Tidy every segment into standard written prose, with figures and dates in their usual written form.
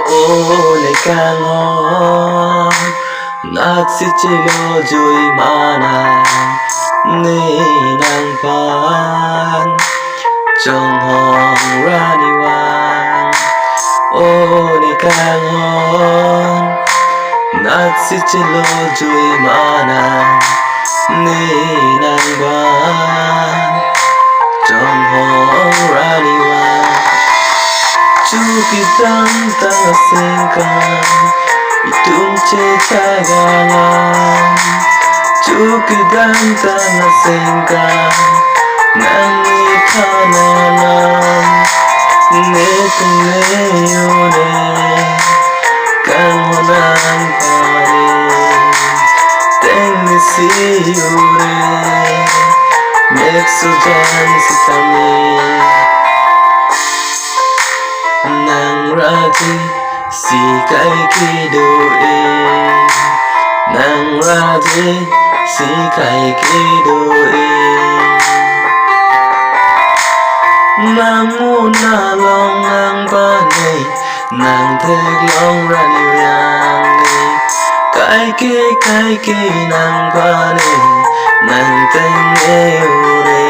Ole kangon nagsitilo joy mana ni nang pan trong hong raniwan. Ole kangon nagsitilo joy mana ni nang pan trong hong raniwan. Chukitan tangasingkan itong cekagangan. Chukitan tangasingkan nang ikananan. Netong neyone kang honang parin. Tengisiyure mekso jan si kami. Nang raji si kai kidoe, nang raji si kai kidoe. Namu na long nang banay, nang theg long rani rangi. Kai ke nang banay, nang tenge ure.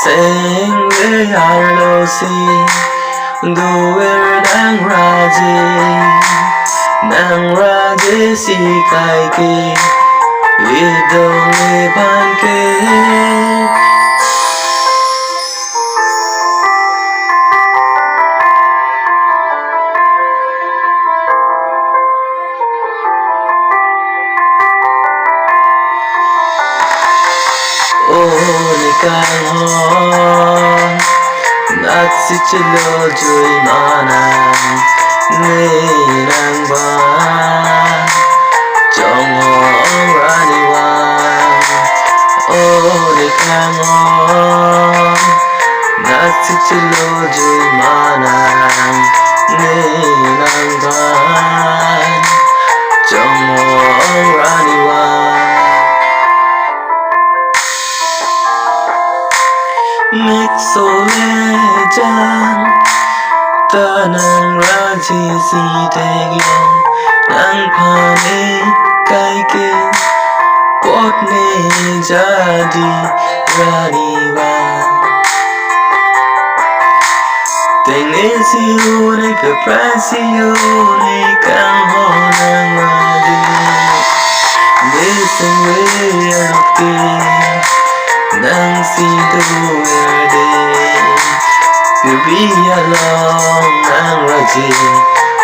Seng le arlosi. Doer nang raji si kai ke lidong iban ke. Ole kangon nagsitilo joy mana ni nang ban trong hong raniwan. Ole kangon nagsitilo joy mana ni nang ban trong hong raniwan. Mekso lejan tanang raji si teglong nang pane kai ke pot ne jadi raniwa. Tenesione ke prasione kang honang raji neseng weakti nang si duerde. Biarlah nang raji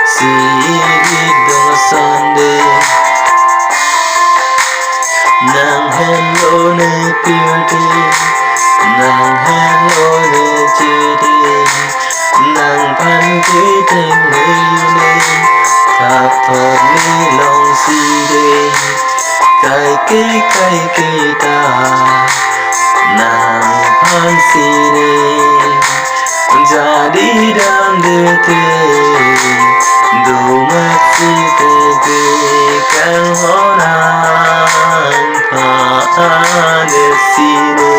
si lidong sonde. Nang hello ne pirti, nang hello ne chidi. Nang pan kiteng ne thap thot ni long si de. Kai ke ta nang pan si ne. Jadi dan dete domat si tete kang honang pa sine.